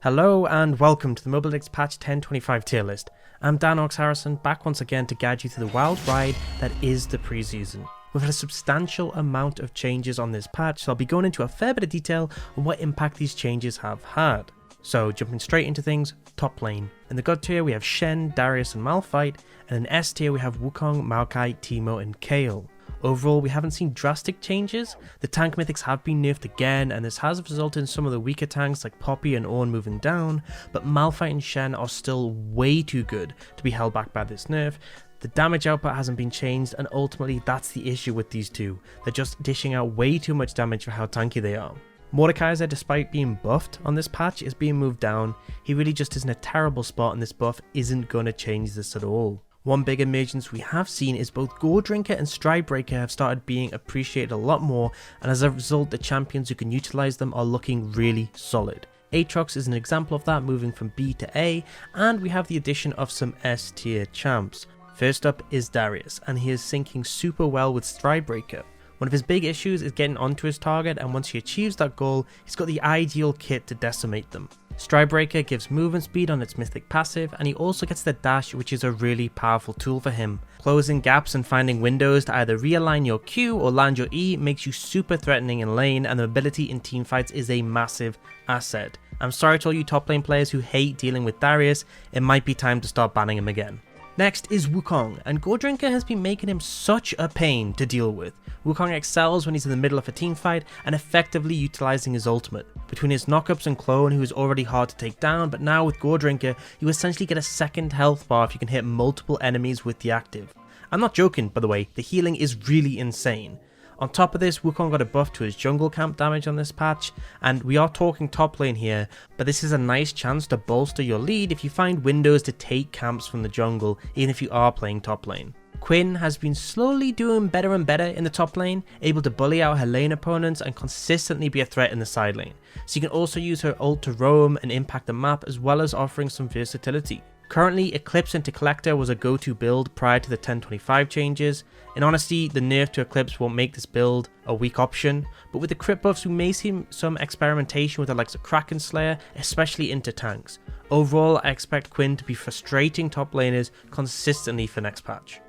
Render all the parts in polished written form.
Hello and welcome to the Mobalytics patch 1025 tier list. I'm Dan Harrison, back once again to guide you through the wild ride that is the preseason. We've had a substantial amount of changes on this patch, so I'll be going into a fair bit of detail on what impact these changes have had. So jumping straight into things, top lane. In the God tier we have Shen, Darius and Malphite, and in S tier we have Wukong, Maokai, Teemo and Kayle. Overall, we haven't seen drastic changes. The tank mythics have been nerfed again, and this has resulted in some of the weaker tanks like Poppy and Ornn moving down, but Malphite and Shen are still way too good to be held back by this nerf. The damage output hasn't been changed, and ultimately that's the issue with these two. They're just dishing out way too much damage for how tanky they are. Mordekaiser, despite being buffed on this patch, is being moved down. He really just is in a terrible spot, and this buff isn't going to change this at all. One big emergence we have seen is both Goredrinker and Stridebreaker have started being appreciated a lot more, and as a result the champions who can utilise them are looking really solid. Aatrox is an example of that, moving from B to A, and we have the addition of some S tier champs. First up is Darius, and he is syncing super well with Stridebreaker. One of his big issues is getting onto his target, and once he achieves that goal, he's got the ideal kit to decimate them. Stridebreaker gives movement speed on its mythic passive, and he also gets the dash, which is a really powerful tool for him. Closing gaps and finding windows to either realign your Q or land your E makes you super threatening in lane, and the mobility in teamfights is a massive asset. I'm sorry to all you top lane players who hate dealing with Darius, it might be time to start banning him again. Next is Wukong, and Goredrinker has been making him such a pain to deal with. Wukong excels when he's in the middle of a teamfight and effectively utilising his ultimate. Between his knockups and clone, who is already hard to take down, but now with Goredrinker you essentially get a second health bar if you can hit multiple enemies with the active. I'm not joking, by the way, the healing is really insane. On top of this, Wukong got a buff to his jungle camp damage on this patch, and we are talking top lane here, but this is a nice chance to bolster your lead if you find windows to take camps from the jungle, even if you are playing top lane. Quinn has been slowly doing better and better in the top lane, able to bully out her lane opponents and consistently be a threat in the side lane. So you can also use her ult to roam and impact the map, as well as offering some versatility. Currently, Eclipse into Collector was a go-to build prior to the 1025 changes. In honesty, the nerf to Eclipse won't make this build a weak option, but with the crit buffs we may see some experimentation with the likes of Kraken Slayer, especially into tanks. Overall, I expect Quinn to be frustrating top laners consistently for next patch.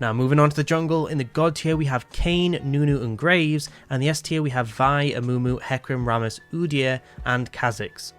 Now moving on to the jungle, in the God tier we have Kayn, Nunu and Graves, and the S tier we have Vi, Amumu, Hecarim, Rammus, Udyr and Kha'Zix.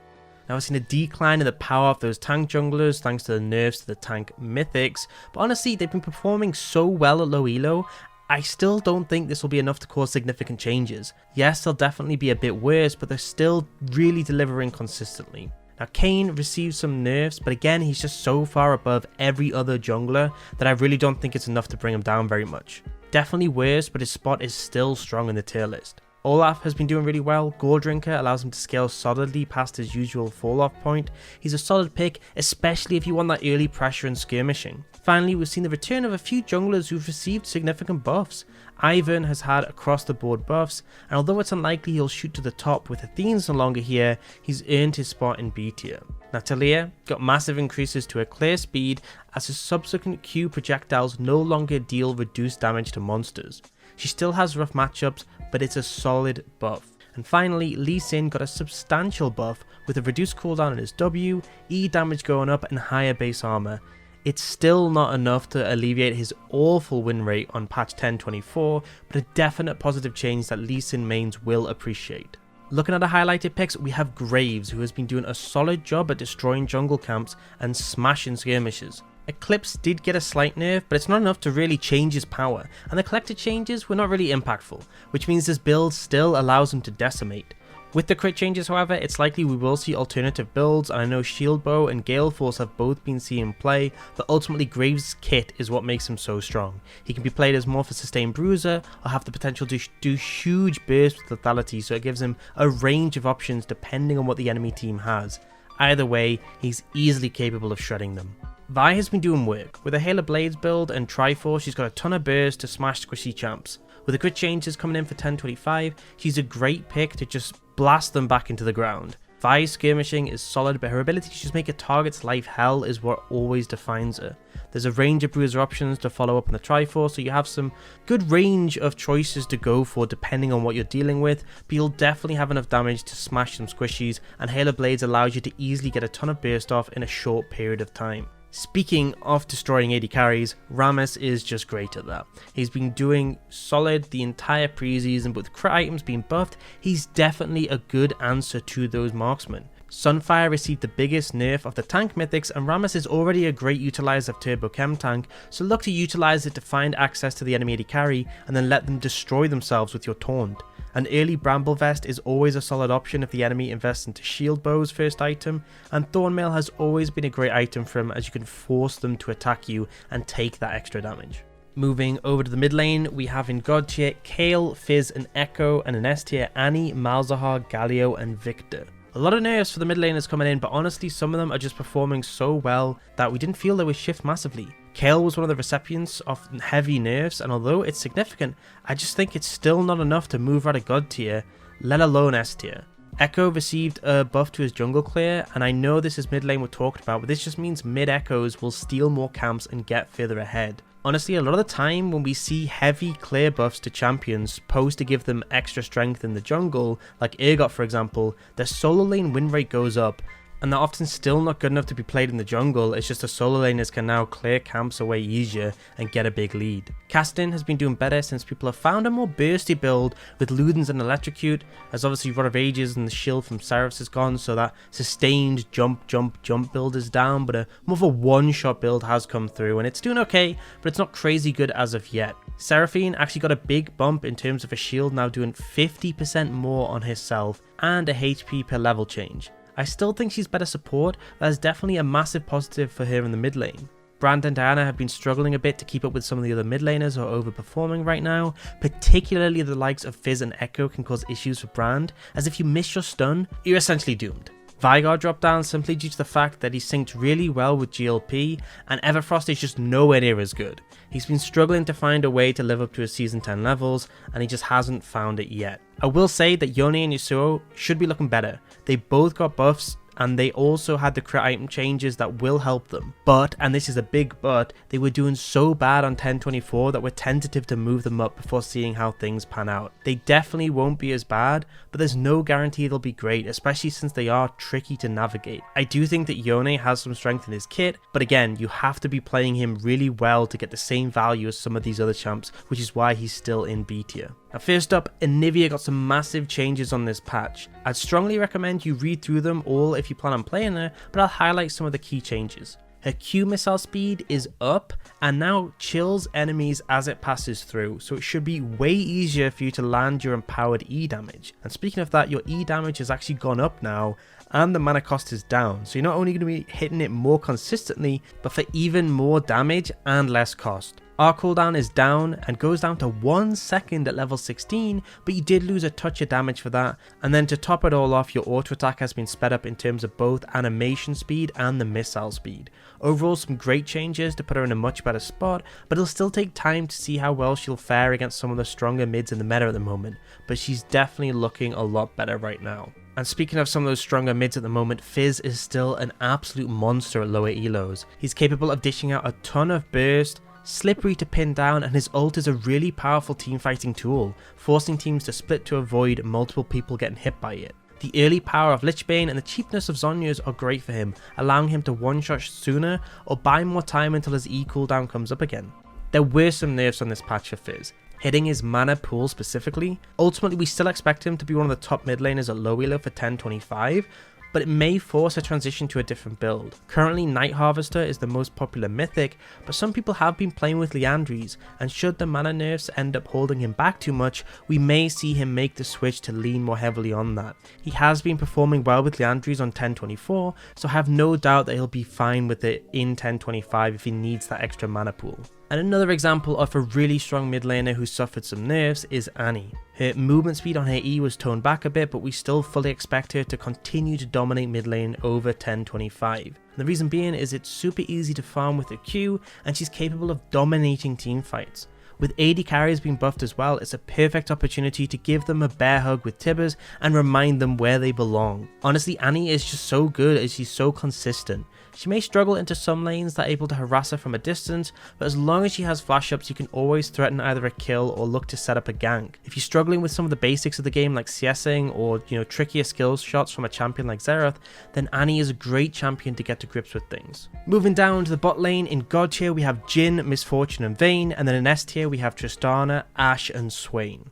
Now I've seen a decline in the power of those tank junglers thanks to the nerfs to the tank mythics, but honestly they've been performing so well at low elo, I still don't think this will be enough to cause significant changes. Yes, they'll definitely be a bit worse, but they're still really delivering consistently. Now Kayn received some nerfs, but again he's just so far above every other jungler that I really don't think it's enough to bring him down very much. Definitely worse, but his spot is still strong in the tier list. Olaf has been doing really well. Goredrinker allows him to scale solidly past his usual fall off point. He's a solid pick, especially if you want that early pressure and skirmishing. Finally, we've seen the return of a few junglers who've received significant buffs. Ivern has had across the board buffs, and although it's unlikely he'll shoot to the top with Athene's no longer here, he's earned his spot in B tier. Now Talia got massive increases to her clear speed as his subsequent Q projectiles no longer deal reduced damage to monsters. She still has rough matchups, but it's a solid buff. And finally, Lee Sin got a substantial buff with a reduced cooldown on his W, E damage going up and higher base armor. It's still not enough to alleviate his awful win rate on patch 1024, but a definite positive change that Lee Sin mains will appreciate. Looking at the highlighted picks, we have Graves, who has been doing a solid job at destroying jungle camps and smashing skirmishes. Eclipse did get a slight nerf, but it's not enough to really change his power, and the collected changes were not really impactful, which means this build still allows him to decimate. With the crit changes however, it's likely we will see alternative builds, and I know Shield Bow and Gale Force have both been seen in play, but ultimately Graves' kit is what makes him so strong. He can be played as more of a sustained bruiser, or have the potential to do huge bursts with lethality, so it gives him a range of options depending on what the enemy team has. Either way, he's easily capable of shredding them. Vi has been doing work. With a Hail of Blades build and Triforce, she's got a ton of burst to smash squishy champs. With the crit changes coming in for 1025, she's a great pick to just blast them back into the ground. Vi's skirmishing is solid, but her ability to just make a target's life hell is what always defines her. There's a range of bruiser options to follow up on the Triforce, so you have some good range of choices to go for depending on what you're dealing with, but you'll definitely have enough damage to smash some squishies, and Halo Blades allows you to easily get a ton of burst off in a short period of time. Speaking of destroying AD carries, Rammus is just great at that. He's been doing solid the entire preseason, but with crit items being buffed, he's definitely a good answer to those marksmen. Sunfire received the biggest nerf of the tank mythics, and Rammus is already a great utilizer of Turbo Chem Tank, so look to utilize it to find access to the enemy AD carry and then let them destroy themselves with your taunt. An early Bramble Vest is always a solid option if the enemy invests into Shield Bow's first item, and Thornmail has always been a great item for him as you can force them to attack you and take that extra damage. Moving over to the mid lane, we have in God tier Kayle, Fizz and Echo, and in S tier Annie, Malzahar, Galio and Victor. A lot of nerfs for the mid laners coming in, but honestly some of them are just performing so well that we didn't feel they would shift massively. Kayle was one of the recipients of heavy nerfs, and although it's significant, I just think it's still not enough to move out of God tier, let alone S tier. Echo received a buff to his jungle clear, and I know this is mid lane we're talking about, but this just means mid Echoes will steal more camps and get further ahead. Honestly, a lot of the time when we see heavy clear buffs to champions supposed to give them extra strength in the jungle, like Urgot for example, their solo lane win rate goes up, and they're often still not good enough to be played in the jungle. It's just the solo laners can now clear camps away easier and get a big lead. Casting has been doing better since people have found a more bursty build with Ludens and Electrocute, as obviously Rod of Ages and the shield from Seraphs is gone, so that sustained jump build is down, but more of a one-shot build has come through, and it's doing okay, but it's not crazy good as of yet. Seraphine actually got a big bump in terms of a shield, now doing 50% more on herself, and a HP per level change. I still think she's better support, that is definitely a massive positive for her in the mid lane. Brand and Diana have been struggling a bit to keep up with some of the other mid laners who are overperforming right now, particularly the likes of Fizz and Echo can cause issues for Brand, as if you miss your stun, you're essentially doomed. Veigar dropped down simply due to the fact that he synced really well with GLP, and Everfrost is just nowhere near as good. He's been struggling to find a way to live up to his season 10 levels, and he just hasn't found it yet. I will say that Yone and Yasuo should be looking better. They both got buffs, and they also had the crit item changes that will help them. But, and this is a big but, they were doing so bad on 1024 that we're tentative to move them up before seeing how things pan out. They definitely won't be as bad, but there's no guarantee they'll be great, especially since they are tricky to navigate. I do think that Yone has some strength in his kit, but again, you have to be playing him really well to get the same value as some of these other champs, which is why he's still in B tier. Now first up, Anivia got some massive changes on this patch. I'd strongly recommend you read through them all if you plan on playing her, but I'll highlight some of the key changes. Her Q missile speed is up and now chills enemies as it passes through, so it should be way easier for you to land your empowered E damage. And speaking of that, your E damage has actually gone up now, and the mana cost is down, so you're not only going to be hitting it more consistently, but for even more damage and less cost. Our cooldown is down and goes down to 1 second at level 16, but you did lose a touch of damage for that. And then to top it all off, your auto attack has been sped up in terms of both animation speed and the missile speed. Overall, some great changes to put her in a much better spot, but it'll still take time to see how well she'll fare against some of the stronger mids in the meta at the moment, but she's definitely looking a lot better right now. And speaking of some of those stronger mids at the moment, Fizz is still an absolute monster at lower elos. He's capable of dishing out a ton of burst, slippery to pin down, and his ult is a really powerful teamfighting tool, forcing teams to split to avoid multiple people getting hit by it. The early power of Lichbane and the cheapness of Zhonya's are great for him, allowing him to one-shot sooner or buy more time until his E cooldown comes up again. There were some nerfs on this patch for Fizz, hitting his mana pool specifically. Ultimately, we still expect him to be one of the top mid laners at low elo for 1025, but it may force a transition to a different build. Currently, Night Harvester is the most popular mythic, but some people have been playing with Liandry's, and should the mana nerfs end up holding him back too much, we may see him make the switch to lean more heavily on that. He has been performing well with Liandry's on 1024, so I have no doubt that he'll be fine with it in 1025 if he needs that extra mana pool. And another example of a really strong mid laner who suffered some nerfs is Annie. Her movement speed on her E was toned back a bit, but we still fully expect her to continue to dominate mid lane over 1025. And the reason being is it's super easy to farm with her Q, and she's capable of dominating team fights. With AD carries being buffed as well, it's a perfect opportunity to give them a bear hug with Tibbers and remind them where they belong. Honestly, Annie is just so good as she's so consistent. She may struggle into some lanes that are able to harass her from a distance, but as long as she has flash ups, you can always threaten either a kill or look to set up a gank. If you're struggling with some of the basics of the game like CSing or trickier skills shots from a champion like Xerath, then Annie is a great champion to get to grips with things. Moving down to the bot lane, in God tier we have Jhin, Misfortune and Vayne, and then in S tier we have Tristana, Ashe and Swain.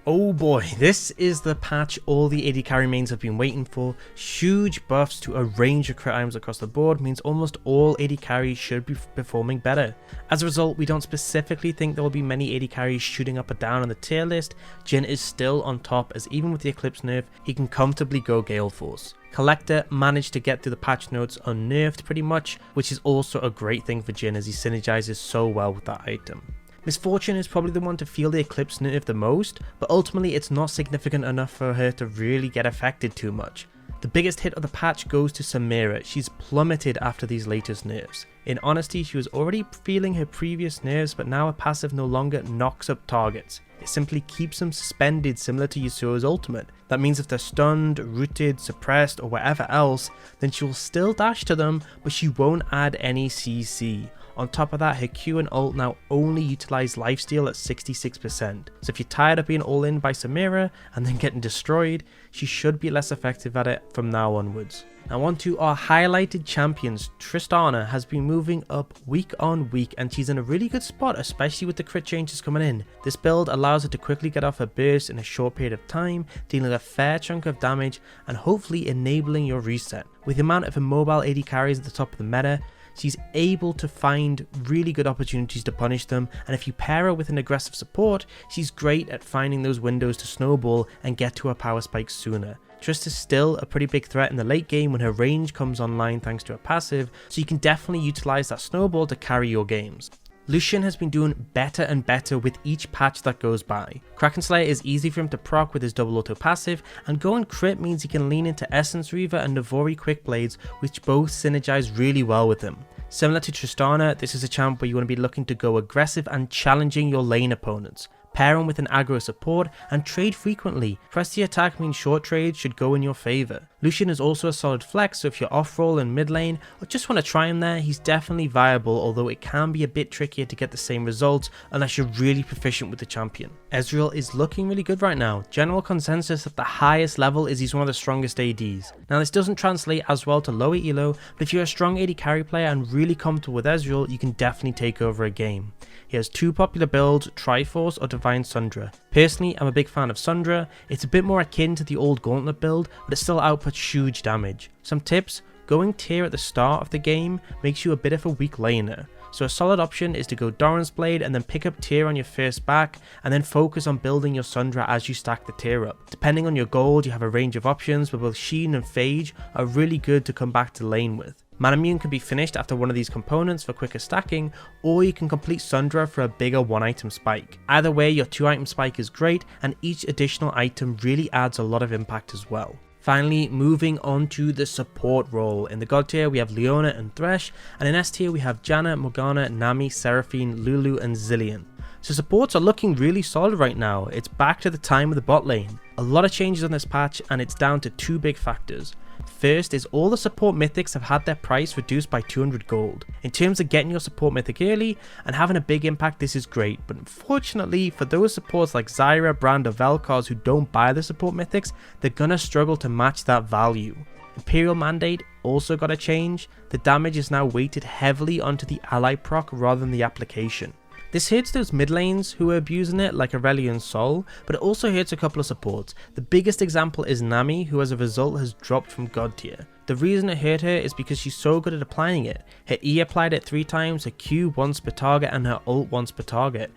Oh boy, this is the patch all the AD carry mains have been waiting for. Huge buffs to a range of crit items across the board means almost all AD carries should be performing better. As a result, we don't specifically think there will be many AD carries shooting up or down on the tier list. Jhin is still on top, as even with the Eclipse nerf, he can comfortably go Gale Force. Collector managed to get through the patch notes unnerved pretty much, which is also a great thing for Jhin as he synergizes so well with that item. Misfortune is probably the one to feel the Eclipse nerf the most, but ultimately it's not significant enough for her to really get affected too much. The biggest hit of the patch goes to Samira. She's plummeted after these latest nerfs. In honesty, she was already feeling her previous nerfs, but now a passive no longer knocks up targets. It simply keeps them suspended, similar to Yasuo's ultimate. That means if they're stunned, rooted, suppressed or whatever else, then she will still dash to them, but she won't add any CC. On top of that, her Q and ult now only utilize lifesteal at 66%, so if you're tired of being all in by Samira and then getting destroyed, she should be less effective at it from now onwards. Now on to our highlighted champions. Tristana has been moving up week on week and she's in a really good spot, especially with the crit changes coming in. This build allows her to quickly get off her burst in a short period of time, dealing a fair chunk of damage and hopefully enabling your reset. With the amount of immobile AD carries at the top of the meta, she's able to find really good opportunities to punish them, and if you pair her with an aggressive support, she's great at finding those windows to snowball and get to her power spikes sooner. Trist is still a pretty big threat in the late game when her range comes online thanks to her passive, so you can definitely utilize that snowball to carry your games. Lucian has been doing better and better with each patch that goes by. Kraken Slayer is easy for him to proc with his double auto passive, and going crit means he can lean into Essence Reaver and Navori Quick Blades, which both synergize really well with him. Similar to Tristana, this is a champ where you want to be looking to go aggressive and challenging your lane opponents. Pair him with an aggro support and trade frequently. Press the attack means short trades should go in your favour. Lucian is also a solid flex, so if you're off roll in mid lane or just want to try him there, he's definitely viable, although it can be a bit trickier to get the same results unless you're really proficient with the champion. Ezreal is looking really good right now. General consensus at the highest level is he's one of the strongest ADs. Now this doesn't translate as well to lower elo, but if you're a strong AD carry player and really comfortable with Ezreal, you can definitely take over a game. He has two popular builds, Triforce or Divine Sundra. Personally, I'm a big fan of Sundra. It's a bit more akin to the old Gauntlet build, but it still outputs huge damage. Some tips: going tier at the start of the game makes you a bit of a weak laner. So a solid option is to go Doran's Blade and then pick up tier on your first back and then focus on building your Sundra as you stack the tier up. Depending on your gold, you have a range of options, but both Sheen and Phage are really good to come back to lane with. Manamune can be finished after one of these components for quicker stacking, or you can complete Sundra for a bigger one item spike. Either way, your 2 item spike is great and each additional item really adds a lot of impact as well. Finally, moving on to the support role. In the God tier we have Leona and Thresh, and in S tier we have Janna, Morgana, Nami, Seraphine, Lulu and Zillion. So supports are looking really solid right now. It's back to the time of the bot lane. A lot of changes on this patch and it's down to 2 big factors. First is all the support mythics have had their price reduced by 200 gold. In terms of getting your support mythic early and having a big impact, this is great, but unfortunately for those supports like Zyra, Brand or Vel'Koz who don't buy the support mythics, they're gonna struggle to match that value. Imperial Mandate also got a change. The damage is now weighted heavily onto the ally proc rather than the application. This hurts those mid lanes who are abusing it like Aurelion Sol, but it also hurts a couple of supports. The biggest example is Nami, who as a result has dropped from God tier. The reason it hurt her is because she's so good at applying it. Her E applied it 3 times, her Q once per target and her ult once per target.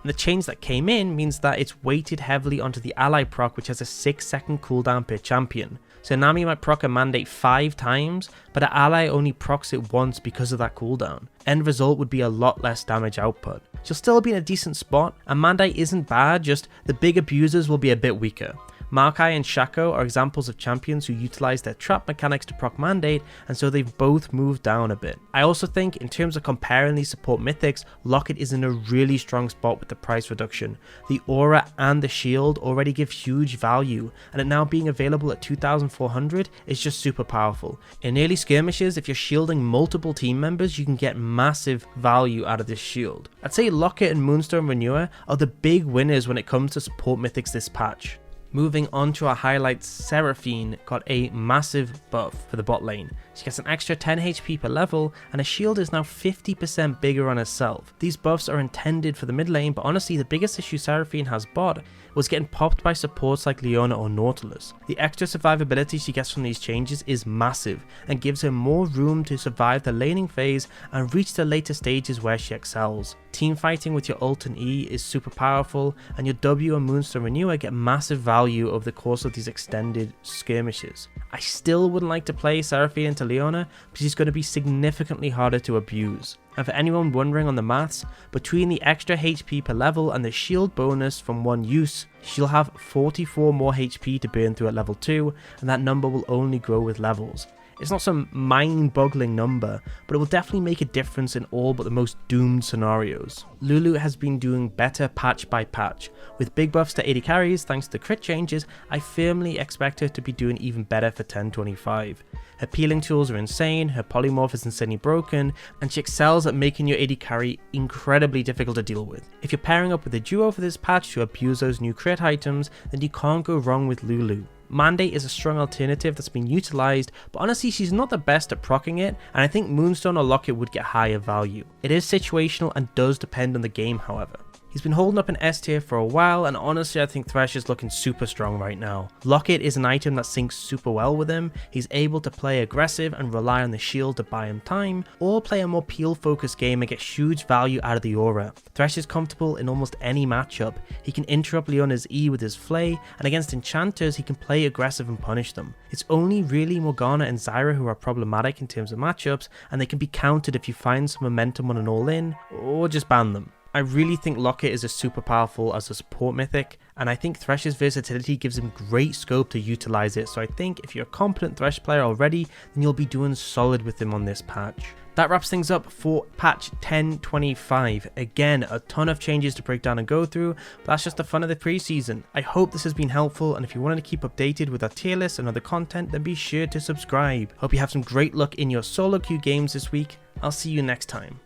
And the change that came in means that it's weighted heavily onto the ally proc, which has a 6-second cooldown per champion. So Nami might proc a mandate 5 times, but her ally only procs it once because of that cooldown. End result would be a lot less damage output. She'll still be in a decent spot, and mandate isn't bad, just the big abusers will be a bit weaker. Maokai and Shaco are examples of champions who utilize their trap mechanics to proc Mandate, and so they've both moved down a bit. I also think in terms of comparing these support mythics, Locket is in a really strong spot with the price reduction. The aura and the shield already give huge value, and it now being available at 2,400 is just super powerful. In early skirmishes, if you're shielding multiple team members, you can get massive value out of this shield. I'd say Locket and Moonstone Renewer are the big winners when it comes to support mythics this patch. Moving on to our highlights, Seraphine got a massive buff for the bot lane. She gets an extra 10 HP per level, and her shield is now 50% bigger on herself. These buffs are intended for the mid lane, but honestly the biggest issue Seraphine has bot was getting popped by supports like Leona or Nautilus. The extra survivability she gets from these changes is massive, and gives her more room to survive the laning phase and reach the later stages where she excels. Team fighting with your ult and E is super powerful, and your W and Moonstone Renewer get massive value over the course of these extended skirmishes. I still wouldn't like to play Seraphine into Leona, because she's going to be significantly harder to abuse. And for anyone wondering on the maths, between the extra HP per level and the shield bonus from one use, she'll have 44 more HP to burn through at level 2, and that number will only grow with levels. It's not some mind-boggling number, but it will definitely make a difference in all but the most doomed scenarios. Lulu has been doing better patch by patch. With big buffs to AD carries thanks to the crit changes, I firmly expect her to be doing even better for 1025. Her peeling tools are insane, her polymorph is insanely broken, and she excels at making your AD carry incredibly difficult to deal with. If you're pairing up with a duo for this patch to abuse those new crit items, then you can't go wrong with Lulu. Mandate is a strong alternative that's been utilised, but honestly she's not the best at proccing it, and I think Moonstone or Locket would get higher value. It is situational and does depend on the game however. He's been holding up an S tier for a while, and honestly I think Thresh is looking super strong right now. Locket is an item that syncs super well with him. He's able to play aggressive and rely on the shield to buy him time, or play a more peel focused game and get huge value out of the aura. Thresh is comfortable in almost any matchup. He can interrupt Leona's E with his Flay, and against enchanters he can play aggressive and punish them. It's only really Morgana and Zyra who are problematic in terms of matchups, and they can be countered if you find some momentum on an all-in, or just ban them. I really think Locket is a super powerful as a support mythic, and I think Thresh's versatility gives him great scope to utilize it, so I think if you're a competent Thresh player already, then you'll be doing solid with him on this patch. That wraps things up for patch 1025. Again, a ton of changes to break down and go through, but that's just the fun of the preseason. I hope this has been helpful, and if you wanted to keep updated with our tier list and other content, then be sure to subscribe. Hope you have some great luck in your solo queue games this week. I'll see you next time.